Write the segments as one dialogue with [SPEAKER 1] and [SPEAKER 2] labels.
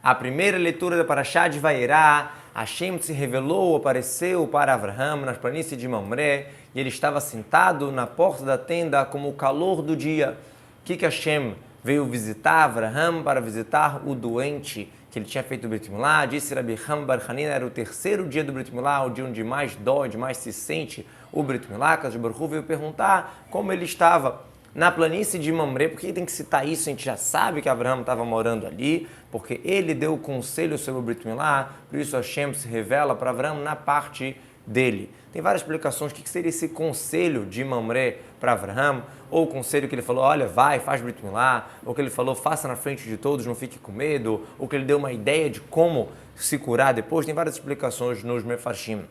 [SPEAKER 1] A primeira leitura da Parashá de Vairá, Hashem se revelou, apareceu para Avraham nas planícies de Mamré, e ele estava sentado na porta da tenda como o calor do dia. O que Hashem veio visitar Avraham para visitar o doente que ele tinha feito o Brit Milá? Disse Rabi Ham Bar Hanina, era o terceiro dia do Brit Milá, o dia onde mais dói, onde mais se sente o Brit Milá. Kadosh Baruch Hu veio perguntar como ele estava na planície de Mamré. Por que tem que citar isso? A gente já sabe que Avraham estava morando ali, porque ele deu o conselho sobre o Brit Milá, por isso Hashem se revela para Avraham na parte dele. Tem várias explicações. O que seria esse conselho de Mamré para Avraham? Ou o conselho que ele falou, olha, vai, faz Brit Milá, ou que ele falou, faça na frente de todos, não fique com medo, ou que ele deu uma ideia de como se curar depois. Tem várias explicações nos Mefarshim.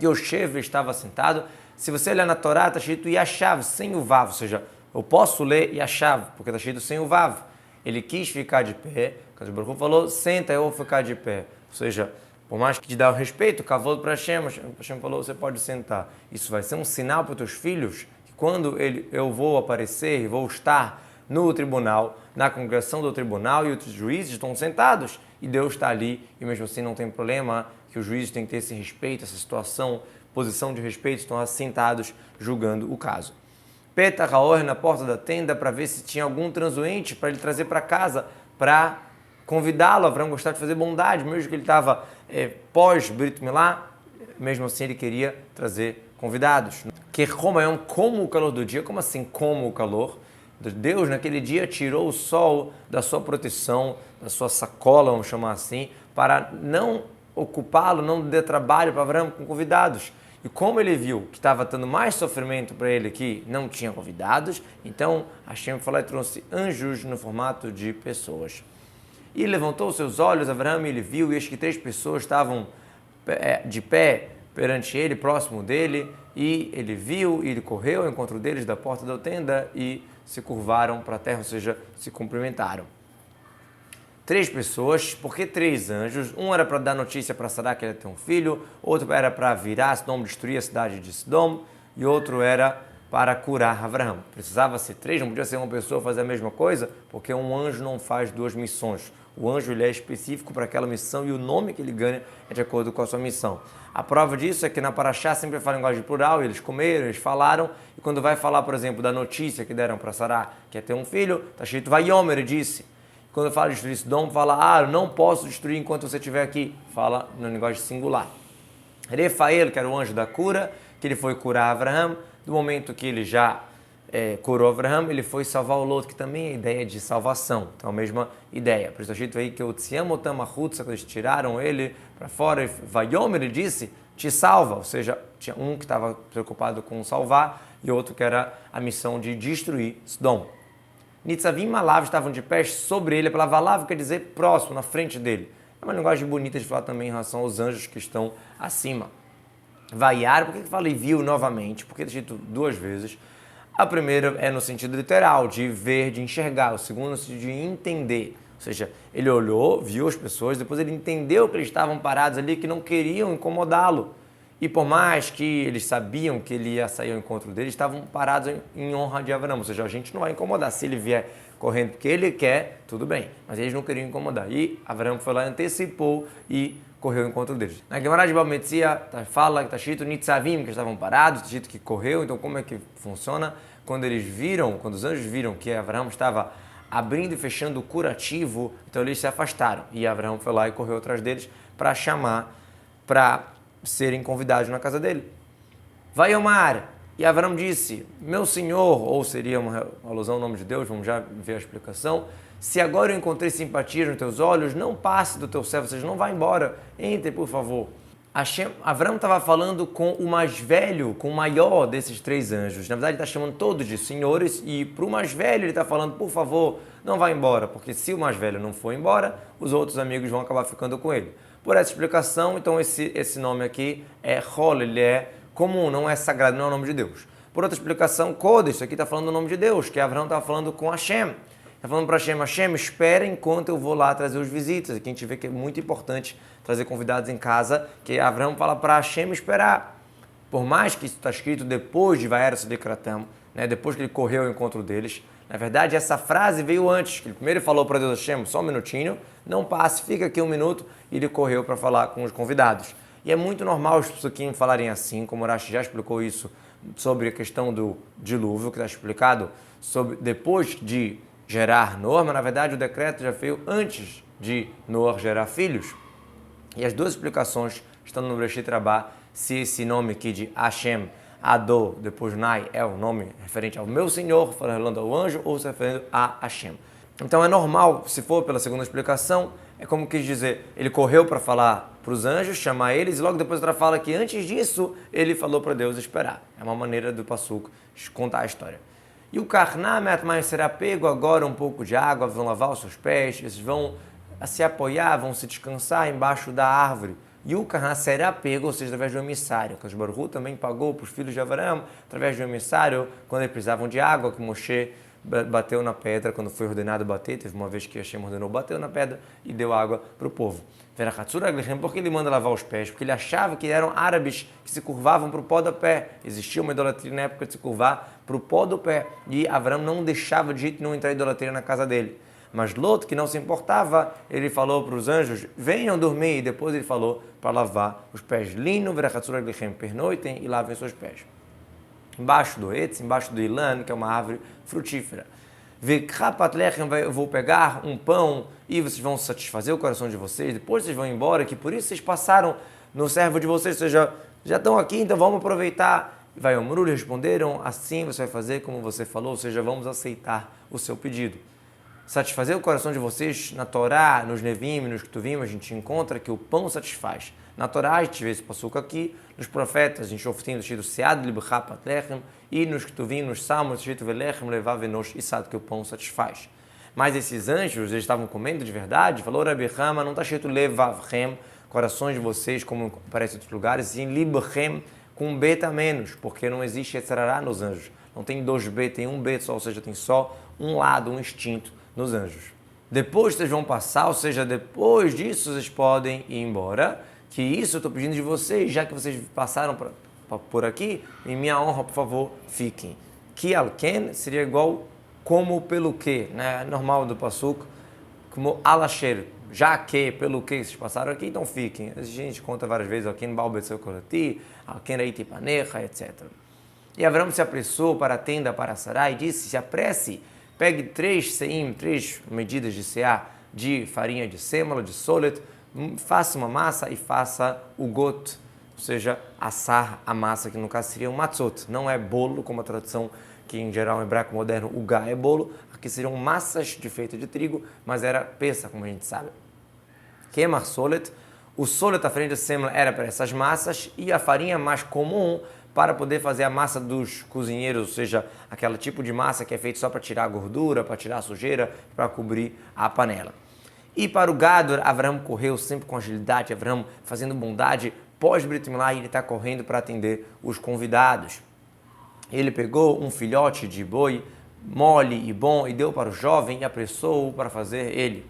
[SPEAKER 1] Yoshev estava sentado. Se você olhar na Torá, está escrito Yashav, sem o Vav, ou seja, eu posso ler Yashav, porque está escrito sem o Vav. Ele quis ficar de pé, Kadosh Baruch Hu falou, senta, eu vou ficar de pé. Ou seja, por mais que te dá o respeito, cavalo para Hashem, Hashem falou, você pode sentar. Isso vai ser um sinal para os teus filhos, que quando eu vou aparecer e vou estar no tribunal, na congregação do tribunal, e os juízes estão sentados, e Deus está ali, e mesmo assim não tem problema, que os juízes têm que ter esse respeito, essa situação, posição de respeito, estão assentados julgando o caso. Petach Haor na porta da tenda para ver se tinha algum transuente para ele trazer para casa, para convidá-lo. Avraham gostava de fazer bondade, mesmo que ele estava pós-Brit Milá, mesmo assim ele queria trazer convidados. Que como o calor do dia, como assim como o calor? Deus naquele dia tirou o sol da sua proteção, da sua sacola, vamos chamar assim, para não ocupá-lo, não dar trabalho para Avraham com convidados. E como ele viu que estava dando mais sofrimento para ele que não tinha convidados, então Hashem falou e trouxe anjos no formato de pessoas. E levantou seus olhos, Avraham, e ele viu, e eis que 3 pessoas estavam de pé perante ele, próximo dele, e ele viu, e ele correu ao encontro deles da porta da tenda e se curvaram para a terra, ou seja, se cumprimentaram. 3 pessoas, porque 3 anjos? Um era para dar notícia para Sará que ele ia ter um filho, outro era para virar Sodom, destruir a cidade de Sodom, e outro era para curar Avraham. Precisava ser 3, não podia ser uma pessoa fazer a mesma coisa, porque um anjo não faz 2 missões. O anjo ele é específico para aquela missão e o nome que ele ganha é de acordo com a sua missão. A prova disso é que na Parashá sempre fala em linguagem plural, eles comeram, eles falaram, e quando vai falar, por exemplo, da notícia que deram para Sará que ia ter um filho, está escrito Vayomer, disse. Quando fala de destruir Sodom, fala, eu não posso destruir enquanto você estiver aqui. Fala na linguagem singular. Refael, que era o anjo da cura, que ele foi curar Avraham, do momento que ele já curou Avraham, ele foi salvar o Lot, que também é a ideia de salvação. Então, a mesma ideia. Por isso, está escrito aí que o Tziamotam Ahutza, quando eles tiraram ele para fora, e Vayomer, ele disse, te salva. Ou seja, tinha um que estava preocupado com salvar e outro que era a missão de destruir Sodom. Nitzavim Malav estavam de pé sobre ele, a palavra Malav quer dizer próximo, na frente dele. É uma linguagem bonita de falar também em relação aos anjos que estão acima. Vaiar, por que fala e viu novamente? Porque está escrito 2 vezes. A primeira é no sentido literal, de ver, de enxergar. O segundo no sentido de entender. Ou seja, ele olhou, viu as pessoas, depois ele entendeu que eles estavam parados ali, que não queriam incomodá-lo. E por mais que eles sabiam que ele ia sair ao encontro deles, estavam parados em honra de Avraham. Ou seja, a gente não vai incomodar. Se ele vier correndo porque ele quer, tudo bem. Mas eles não queriam incomodar. E Avraham foi lá, antecipou e correu ao encontro deles. Na Gemara de Balmetzia fala que está escrito Nitzavim, que estavam parados, está escrito que correu. Então como é que funciona? Quando os anjos viram que Avraham estava abrindo e fechando o curativo, então eles se afastaram. E Avraham foi lá e correu atrás deles para chamar, para serem convidados na casa dele. Vai Omar, e Avraham disse, meu senhor, ou seria uma alusão ao nome de Deus, vamos já ver a explicação, se agora eu encontrei simpatia nos teus olhos, não passe do teu servo, ou seja, não vá embora, entre por favor. Avraham estava falando com o mais velho, com o maior desses 3 anjos. Na verdade, ele está chamando todos de senhores e para o mais velho ele está falando, por favor, não vá embora, porque se o mais velho não for embora, os outros amigos vão acabar ficando com ele. Por essa explicação, então esse nome aqui é Hol, ele é comum, não é sagrado, não é o nome de Deus. Por outra explicação, Kodesh, isso aqui está falando do nome de Deus, que Avraham estava falando com Hashem. Está falando para Hashem, espera enquanto eu vou lá trazer os visitas. Aqui a gente vê que é muito importante trazer convidados em casa, que Avraham fala para Hashem esperar. Por mais que isso está escrito depois de Vaera Sidekratam, né, depois que ele correu ao encontro deles, Na verdade, essa frase veio antes, que ele primeiro falou para Deus Hashem, só um minutinho, não passe, fica aqui um minuto, e ele correu para falar com os convidados. E é muito normal os psukim falarem assim, como o Rashi já explicou isso sobre a questão do dilúvio, que está explicado sobre depois de gerar Noah, mas na verdade o decreto já veio antes de Noah gerar filhos. E as duas explicações estão no Bereshit Rabbah, se esse nome aqui de Hashem, Adô, depois Nai, é o nome referente ao meu Senhor, falando ao anjo, ou se referendo a Hashem. Então é normal, se for pela segunda explicação, é como quis dizer, ele correu para falar para os anjos, chamar eles, e logo depois outra fala que antes disso, ele falou para Deus esperar. É uma maneira do Passuco contar a história. E o Karná, será pego agora um pouco de água, vão lavar os seus pés, eles vão se apoiar, vão se descansar embaixo da árvore. E o Karná será pego, ou seja, através do emissário. Que Baruch Hu também pagou para os filhos de Avraham, através do emissário, quando eles precisavam de água, que Moshe bateu na pedra, quando foi ordenado bater, teve uma vez que Hashem ordenou, bateu na pedra e deu água para o povo. Por que ele manda lavar os pés? Porque ele achava que eram árabes que se curvavam para o pó do pé. Existia uma idolatria na época de se curvar para o pó do pé. E Avraham não deixava de jeito nenhum entrar idolatria na casa dele. Mas Lot, que não se importava, ele falou para os anjos, venham dormir. E depois ele falou para lavar os pés. Lino, pernoitem e lavem seus pés. Embaixo do Etz, embaixo do Ilan, que é uma árvore frutífera. Eu vou pegar um pão e vocês vão satisfazer o coração de vocês, depois vocês vão embora, que por isso vocês passaram no servo de vocês, ou seja, já estão aqui, então vamos aproveitar. Vai Omru, lhe responderam, assim você vai fazer como você falou, ou seja, vamos aceitar o seu pedido. Satisfazer o coração de vocês, na Torá, nos Nevim, nos Ketuvim, a gente encontra que o pão satisfaz. Na Torá, a gente vê esse passuco aqui, nos profetas, em Shoftim, escrito Sead libcha pat lechem, e nos Ketuvim, nos Salmos, escrito Velechem levav enosh isad, que o pão satisfaz. Mas esses anjos, eles estavam comendo de verdade, falou Rabi Hama, não está escrito levavchem, corações de vocês, como aparece em outros lugares, e em libchem, com um beta menos, porque não existe etzarará nos anjos. Não tem dois B, tem um B só, ou seja, tem só um lado, um instinto nos anjos. Depois vocês vão passar, ou seja, depois disso vocês podem ir embora, que isso eu estou pedindo de vocês, já que vocês passaram por aqui, em minha honra, por favor, fiquem. Que alken seria igual como pelo que, né? Normal do passuco, como alasher, já que, pelo que vocês passaram aqui, então fiquem. A gente conta várias vezes, alken balbetseu korati, alken reiti panecha, etc. E Avraham se apressou para a tenda para Sarai e disse, se apresse, pegue 3 medidas de seá de farinha de sêmola, de solet, faça uma massa e faça o got, ou seja, assar a massa, que no caso seria um matzot. Não é bolo, como a tradução que em geral em hebraico moderno o gá é bolo, aqui seriam massas de feita de trigo, mas era peça, como a gente sabe. Queimar solet, o solet à frente da sêmola era para essas massas e a farinha mais comum para poder fazer a massa dos cozinheiros, ou seja, aquele tipo de massa que é feita só para tirar a gordura, para tirar a sujeira, para cobrir a panela. E para o gado, Avraham correu sempre com agilidade, Avraham fazendo bondade, pós-Brit Milá, ele está correndo para atender os convidados. Ele pegou um filhote de boi, mole e bom, e deu para o jovem e apressou-o para fazer ele.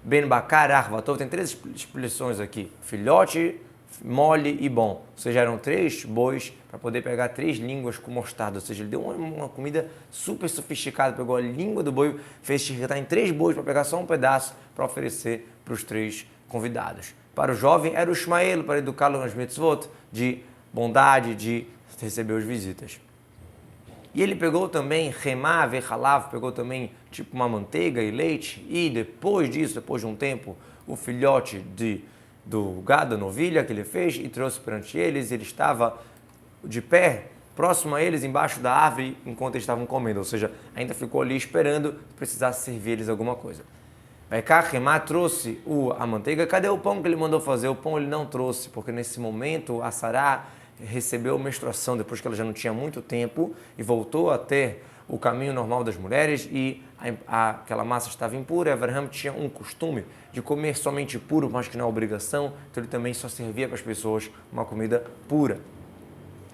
[SPEAKER 1] Ben Bakar Arvatov, tem 3 expressões aqui, filhote, mole e bom, ou seja, eram 3 bois para poder pegar 3 línguas com mostarda, ou seja, ele deu uma comida super sofisticada, pegou a língua do boi, fez xirritar em 3 bois para pegar só um pedaço para oferecer para os 3 convidados. Para o jovem era o Ishmael, para educá-lo nas mitzvot, de bondade, de receber as visitas. E ele pegou também remá, vechalav, pegou também tipo uma manteiga e leite, e depois disso, depois de um tempo, o filhote do gado, novilha que ele fez e trouxe perante eles, ele estava de pé, próximo a eles, embaixo da árvore, enquanto eles estavam comendo, ou seja, ainda ficou ali esperando que precisasse servir eles alguma coisa. Vai cá, Remá trouxe a manteiga, cadê o pão que ele mandou fazer? O pão ele não trouxe, porque nesse momento a Sará recebeu menstruação, depois que ela já não tinha muito tempo, e voltou a ter o caminho normal das mulheres, e aquela massa estava impura. Avraham tinha um costume de comer somente puro, mas que não é obrigação, então ele também só servia para as pessoas uma comida pura.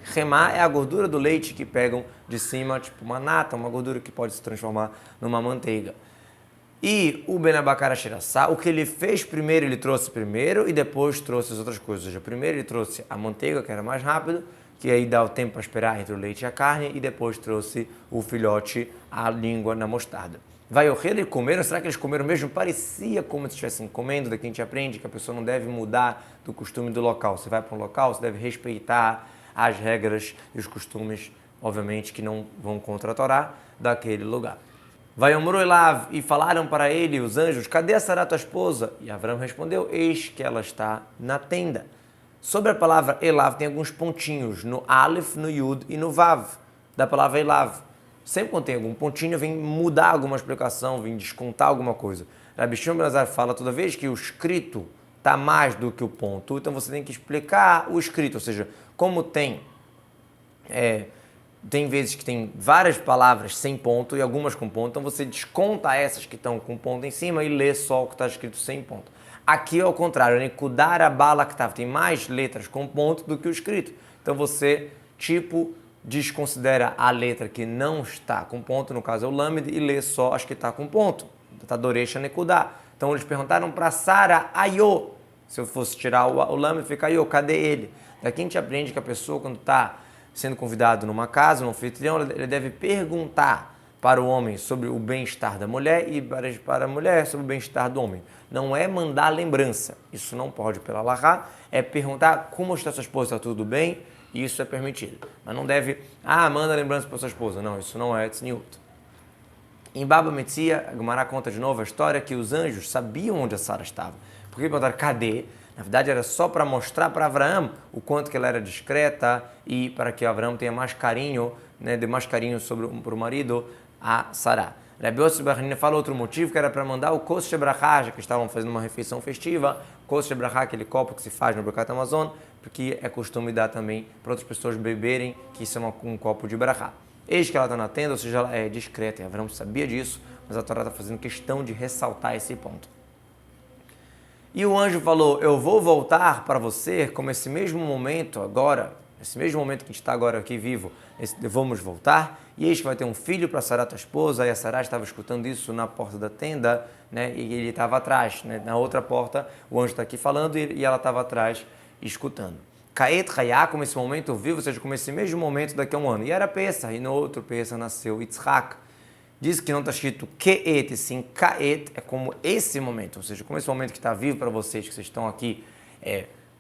[SPEAKER 1] Remá é a gordura do leite que pegam de cima, tipo uma nata, uma gordura que pode se transformar numa manteiga. E o Ben Abakar Ashirassá, o que ele fez primeiro, ele trouxe primeiro e depois trouxe as outras coisas. Ou seja, primeiro ele trouxe a manteiga, que era mais rápido, que aí dá o tempo para esperar entre o leite e a carne, e depois trouxe o filhote, a língua na mostarda. Vai ocorrer e comeram, será que eles comeram mesmo? Parecia como se estivessem comendo, daqui a gente aprende que a pessoa não deve mudar do costume do local. Você vai para um local, você deve respeitar as regras e os costumes, obviamente, que não vão contra a Torá daquele lugar. Vai Omru Elav, e falaram para ele os anjos, cadê a Sará, tua esposa? E Avram respondeu, eis que ela está na tenda. Sobre a palavra Elav tem alguns pontinhos, no Aleph, no Yud e no Vav, da palavra Elav. Sempre quando tem algum pontinho, vem mudar alguma explicação, vem descontar alguma coisa. Rabi Shimon ben Elazar fala toda vez que o escrito está mais do que o ponto, então você tem que explicar o escrito, ou seja, como tem vezes que tem várias palavras sem ponto e algumas com ponto, então você desconta essas que estão com ponto em cima e lê só o que está escrito sem ponto. Aqui é o contrário, Nekudar Abala Ktav, tem mais letras com ponto do que o escrito. Então você, desconsidera a letra que não está com ponto, no caso é o Lamed, e lê só as que está com ponto. Tadorecha Nekudar. Então eles perguntaram para Sara, Ayô. Se eu fosse tirar o Lamed, fica Ayô, cadê ele? Daqui a gente aprende que a pessoa, quando está sendo convidado numa casa, num anfitrião, ele deve perguntar para o homem sobre o bem-estar da mulher e para a mulher sobre o bem-estar do homem. Não é mandar lembrança, isso não pode pela Allahá, é perguntar como está sua esposa, está tudo bem, isso é permitido. Mas não deve, manda lembrança para sua esposa, não, isso não é tzniut. Em Baba Metzia, a Gemara conta de novo a história que os anjos sabiam onde a Sara estava. Porque perguntaram, cadê? Na verdade, era só para mostrar para Abraão o quanto que ela era discreta e para que Abraão tenha mais carinho, dê mais carinho para o marido, a Sará. Rabi Yossi Barnina fala outro motivo, que era para mandar o Kos Shebrachá, já que estavam fazendo uma refeição festiva, Kos Shebrachá, aquele copo que se faz no Birkat Amazon, porque é costume dar também para outras pessoas beberem, que isso é um copo de brachá. Eis que ela está na tenda, ou seja, ela é discreta, e Abraão sabia disso, mas a Torá está fazendo questão de ressaltar esse ponto. E o anjo falou, eu vou voltar para você, como esse mesmo momento agora, esse mesmo momento que a gente está agora aqui vivo, vamos voltar, e eis que vai ter um filho para Sará, tua esposa, e a Sará estava escutando isso na porta da tenda, e ele estava atrás, na outra porta, o anjo está aqui falando, e ela estava atrás, escutando. Kaet Hayá, como esse momento vivo, ou seja, como esse mesmo momento daqui a um ano. E era Pesach, e no outro Pesach nasceu Yitzhak. Diz que não está escrito Keet, e sim Kaet, é como esse momento, ou seja, como esse momento que está vivo para vocês, que vocês estão aqui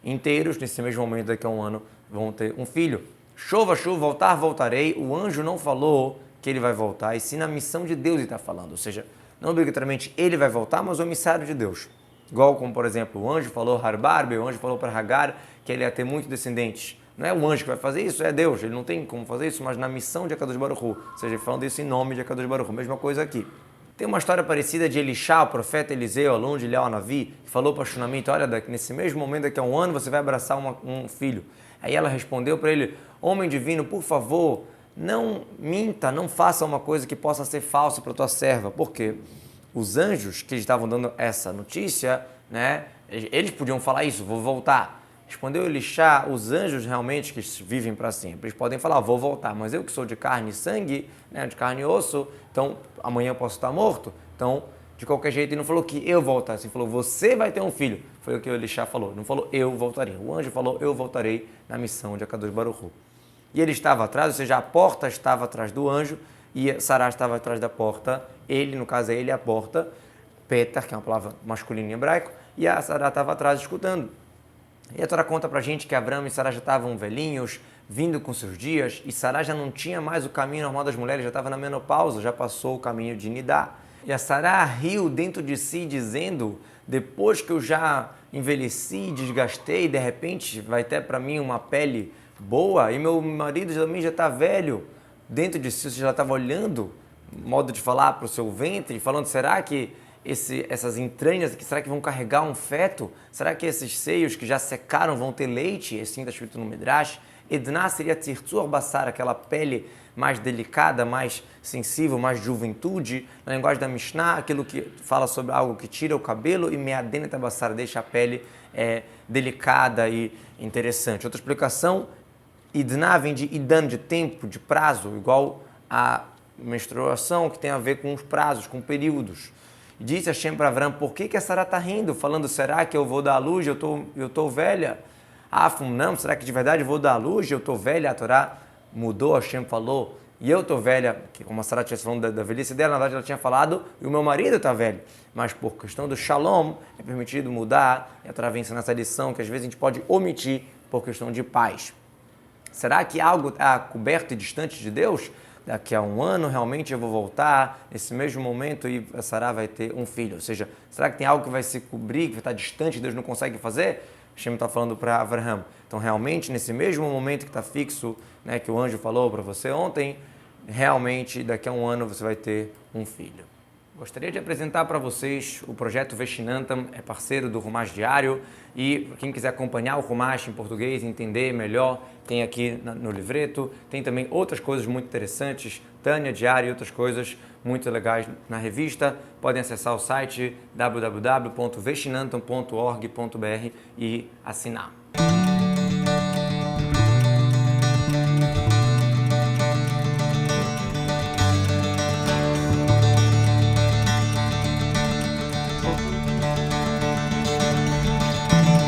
[SPEAKER 1] inteiros, nesse mesmo momento daqui a um ano, vão ter um filho. Chova, voltar, voltarei. O anjo não falou que ele vai voltar, e sim na missão de Deus ele está falando, ou seja, não obrigatoriamente ele vai voltar, mas o emissário de Deus. Igual como, por exemplo, o anjo falou Harbarbe, o anjo falou para Hagar que ele ia ter muitos descendentes. Não é o anjo que vai fazer isso, é Deus. Ele não tem como fazer isso, mas na missão de Akadosh Baruch Hu. Ou seja, falando isso em nome de Akadosh Baruch Hu. Mesma coisa aqui. Tem uma história parecida de Elisha, o profeta Eliseu, aluno de Eliyahu Navi, que falou para Shunamita, olha, nesse mesmo momento, daqui a um ano, você vai abraçar um filho. Aí ela respondeu para ele, homem divino, por favor, não minta, não faça uma coisa que possa ser falsa para tua serva. Por quê? Os anjos que estavam dando essa notícia, eles podiam falar isso, vou voltar. Respondeu Elisha, os anjos realmente que vivem para sempre, eles podem falar, vou voltar, mas eu que sou de carne e sangue, de carne e osso, então amanhã eu posso estar morto, então de qualquer jeito ele não falou que eu voltasse, ele falou, você vai ter um filho, foi o que o Elisha falou, não falou eu voltarei, o anjo falou eu voltarei na missão de Akadosh Baruch Hu. E ele estava atrás, ou seja, a porta estava atrás do anjo e Sará estava atrás da porta, ele, no caso é ele a porta, Petar, que é uma palavra masculina em hebraico, e a Sará estava atrás escutando. E a Torá conta pra gente que Abraão e Sará já estavam velhinhos, vindo com seus dias, e Sará já não tinha mais o caminho normal das mulheres, já estava na menopausa, já passou o caminho de Nidá. E a Sará riu dentro de si, dizendo, depois que eu já envelheci, desgastei, de repente vai ter para mim uma pele boa, e meu marido também já está velho, dentro de si, você já estava olhando, modo de falar para o seu ventre, falando, será que essas entranhas aqui, será que vão carregar um feto? Será que esses seios que já secaram vão ter leite? Assim está escrito no Midrash. Edná seria tzirtzur basar, aquela pele mais delicada, mais sensível, mais juventude. Na linguagem da Mishnah, aquilo que fala sobre algo que tira o cabelo, e meadenet basar, deixa a pele delicada e interessante. Outra explicação, Idná vem de Idan, de tempo, de prazo, igual a menstruação, que tem a ver com os prazos, com períodos. Disse Hashem para Abraão, por que a Sará está rindo? Falando, será que eu vou dar à luz? Eu tô velha? Não, será que de verdade eu vou dar à luz? Eu estou velha, a Torá mudou, Hashem falou, e eu estou velha, que como a Sarah estivesse falando da velhice dela, na verdade ela tinha falado, e o meu marido está velho. Mas por questão do shalom, é permitido mudar, e a Torá vem ensinando essa lição que às vezes a gente pode omitir por questão de paz. Será que algo está coberto e distante de Deus? Daqui a um ano realmente eu vou voltar nesse mesmo momento e a Sarah vai ter um filho. Ou seja, será que tem algo que vai se cobrir, que vai estar distante e Deus não consegue fazer? Hashem está falando para Avraham. Então realmente nesse mesmo momento que está fixo, né, que o anjo falou para você ontem, realmente daqui a um ano você vai ter um filho. Gostaria de apresentar para vocês o projeto Veshinantam, é parceiro do Rumash Diário, e quem quiser acompanhar o Rumash em português, entender melhor, tem aqui no livreto, tem também outras coisas muito interessantes, Tânia Diário e outras coisas muito legais na revista. Podem acessar o site www.veshinantam.org.br e assinar.